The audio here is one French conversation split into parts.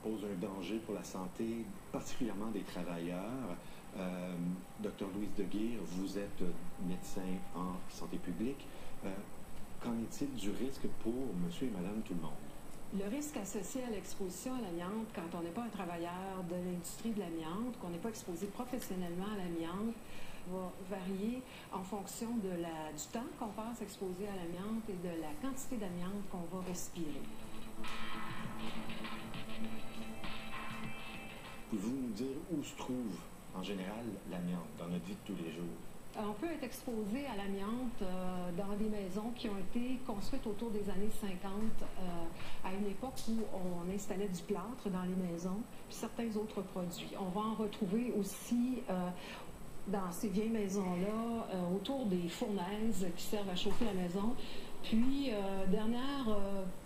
pose un danger pour la santé, particulièrement des travailleurs. Dr Louise Deguire, vous êtes médecin en santé publique. Qu'en est-il du risque pour monsieur et madame tout le monde? Le risque associé à l'exposition à l'amiante, quand on n'est pas un travailleur de l'industrie de l'amiante, qu'on n'est pas exposé professionnellement à l'amiante, va varier en fonction du temps qu'on passe exposé à l'amiante et de la quantité d'amiante qu'on va respirer. Pouvez-vous nous dire où se trouve en général l'amiante dans notre vie de tous les jours? On peut être exposé à l'amiante dans des maisons qui ont été construites autour des années 50, à une époque où on installait du plâtre dans les maisons, puis certains autres produits. On va en retrouver aussi dans ces vieilles maisons-là, autour des fournaises qui servent à chauffer la maison. Puis, dernière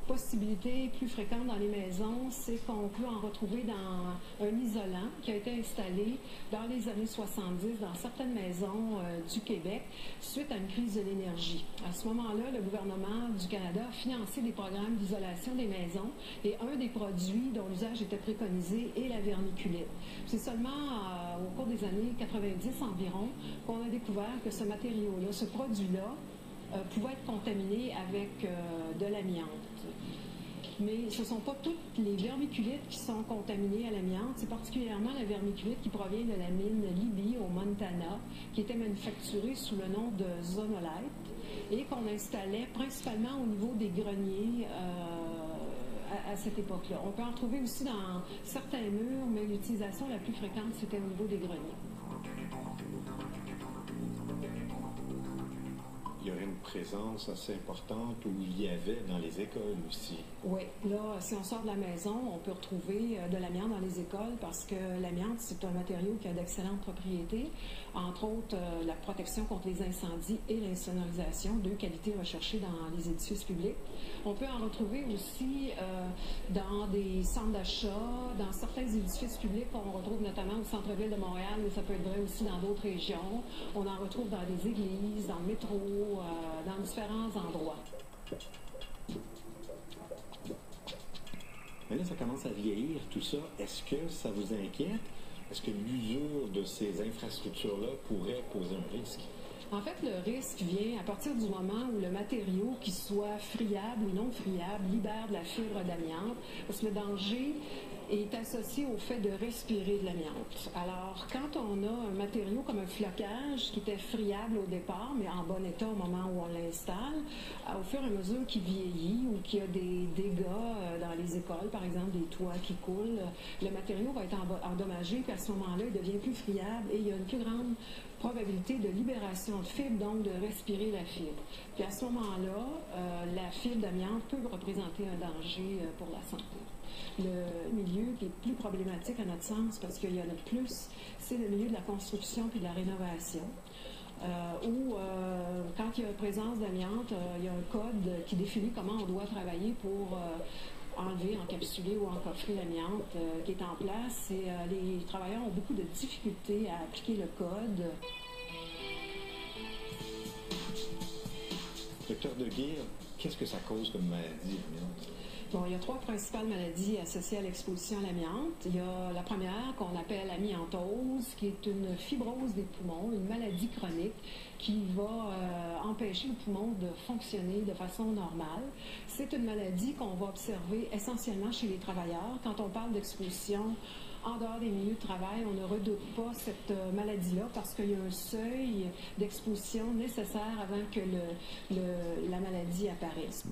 possibilité plus fréquente dans les maisons, c'est qu'on peut en retrouver dans un isolant qui a été installé dans les années 70 dans certaines maisons du Québec suite à une crise de l'énergie. À ce moment-là, le gouvernement du Canada a financé des programmes d'isolation des maisons et un des produits dont l'usage était préconisé est la vermiculite. C'est seulement au cours des années 90 environ qu'on a découvert que ce matériau-là, ce produit-là, pouvait être contaminé avec de l'amiante. Mais ce ne sont pas toutes les vermiculites qui sont contaminées à l'amiante, c'est particulièrement la vermiculite qui provient de la mine Libby au Montana, qui était manufacturée sous le nom de Zonolite et qu'on installait principalement au niveau des greniers à cette époque-là. On peut en trouver aussi dans certains murs, mais l'utilisation la plus fréquente, c'était au niveau des greniers. Il y aurait une présence assez importante où il y avait dans les écoles aussi. Oui, là, si on sort de la maison, on peut retrouver de l'amiante dans les écoles parce que l'amiante, c'est un matériau qui a d'excellentes propriétés, entre autres la protection contre les incendies et l'insonorisation, deux qualités recherchées dans les édifices publics. On peut en retrouver aussi dans des centres d'achat, dans certains édifices publics qu'on retrouve notamment au centre-ville de Montréal, mais ça peut être vrai aussi dans d'autres régions. On en retrouve dans des églises, dans le métro, dans différents endroits. Mais là, ça commence à vieillir, tout ça. Est-ce que ça vous inquiète? Est-ce que l'usure de ces infrastructures-là pourrait poser un risque? En fait, le risque vient à partir du moment où le matériau, qu'il soit friable ou non friable, libère de la fibre d'amiante, parce que le danger est associé au fait de respirer de l'amiante. Alors, quand on a un matériau comme un flocage qui était friable au départ, mais en bon état au moment où on l'installe, au fur et à mesure qu'il vieillit ou qu'il y a des dégâts dans les écoles, par exemple des toits qui coulent, le matériau va être endommagé, puis à ce moment-là, il devient plus friable et il y a une plus grande probabilité de libération de fibre, donc de respirer la fibre. Puis à ce moment-là, la fibre d'amiante peut représenter un danger pour la santé. Le milieu qui est plus problématique à notre sens, parce qu'il y en a plus, c'est le milieu de la construction puis de la rénovation. Où, quand il y a présence d'amiante, il y a un code qui définit comment on doit travailler pour enlever, encapsuler ou encoffrer l'amiante qui est en place. Et les travailleurs ont beaucoup de difficultés à appliquer le code. Docteur Deguire, qu'est-ce que ça cause comme maladie, l'amiante? Bon, il y a trois principales maladies associées à l'exposition à l'amiante. Il y a la première qu'on appelle l'amiantose, qui est une fibrose des poumons, une maladie chronique qui va empêcher le poumon de fonctionner de façon normale. C'est une maladie qu'on va observer essentiellement chez les travailleurs. Quand on parle d'exposition en dehors des milieux de travail, on ne redoute pas cette maladie-là parce qu'il y a un seuil d'exposition nécessaire avant que la maladie apparaisse.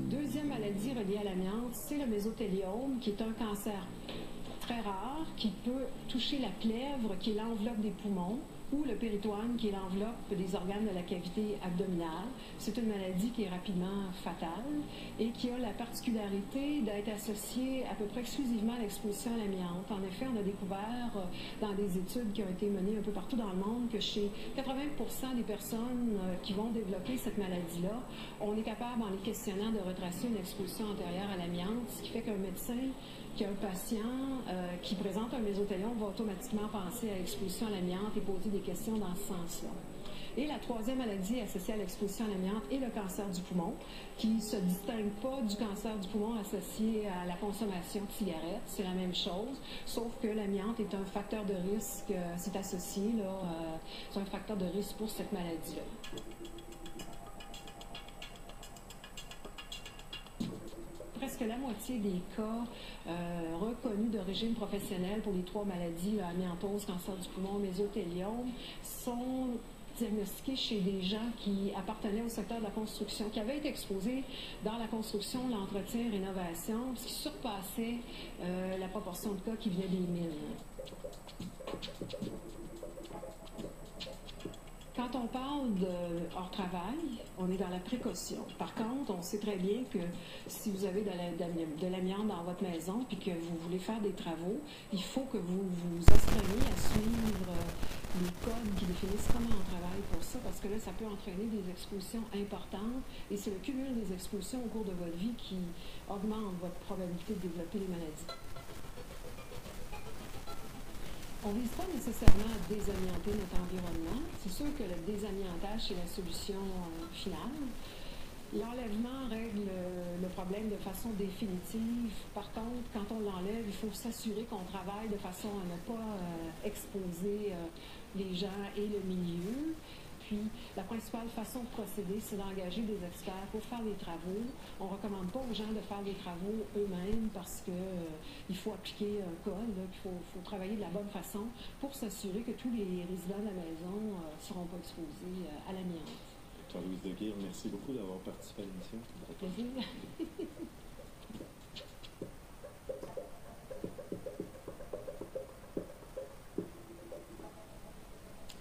Deuxième maladie reliée à l'amiante, c'est le mésothéliome, qui est un cancer très rare, qui peut toucher la plèvre, qui est l'enveloppe des poumons, ou le péritoine, qui est l'enveloppe des organes de la cavité abdominale. C'est une maladie qui est rapidement fatale et qui a la particularité d'être associée à peu près exclusivement à l'exposition à l'amiante. En effet, on a découvert dans des études qui ont été menées un peu partout dans le monde que chez 80% des personnes qui vont développer cette maladie-là, on est capable, en les questionnant, de retracer une exposition antérieure à l'amiante, ce qui fait qu'un médecin qui a un patient qui présente un mésothéliome va automatiquement penser à l'exposition à l'amiante et poser des questions dans ce sens-là. Et la troisième maladie associée à l'exposition à l'amiante est le cancer du poumon, qui ne se distingue pas du cancer du poumon associé à la consommation de cigarettes. C'est la même chose, sauf que l'amiante est un facteur de risque, c'est associé, c'est un facteur de risque pour cette maladie-là. Presque la moitié des cas reconnus d'origine professionnelle pour les trois maladies, amiantose, cancer du poumon, mésothéliome, sont diagnostiqués chez des gens qui appartenaient au secteur de la construction, qui avaient été exposés dans la construction, l'entretien, rénovation, ce qui surpassait la proportion de cas qui venaient des mines. Quand on parle de hors travail, on est dans la précaution. Par contre, on sait très bien que si vous avez de l'amiante dans votre maison puis que vous voulez faire des travaux, il faut que vous vous astreigniez à suivre les codes qui définissent comment on travaille pour ça, parce que là, ça peut entraîner des expositions importantes et c'est le cumul des expositions au cours de votre vie qui augmente votre probabilité de développer les maladies. On ne vise pas nécessairement à désamianter notre environnement. C'est sûr que le désamiantage, c'est la solution finale. L'enlèvement règle le problème de façon définitive. Par contre, quand on l'enlève, il faut s'assurer qu'on travaille de façon à ne pas exposer les gens et le milieu. Puis, la principale façon de procéder, c'est d'engager des experts pour faire les travaux. On ne recommande pas aux gens de faire des travaux eux-mêmes parce qu'il faut appliquer un code, il faut travailler de la bonne façon pour s'assurer que tous les résidents de la maison ne seront pas exposés à l'amiante. Dr. Louise de Guire, merci beaucoup d'avoir participé à l'émission. Ça fait plaisir.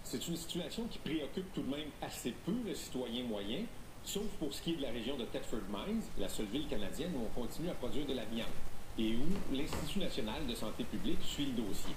C'est une situation qui préoccupe tout de même assez peu le citoyen moyen, sauf pour ce qui est de la région de Thetford Mines, la seule ville canadienne où on continue à produire de l'amiante, et où l'Institut national de santé publique suit le dossier.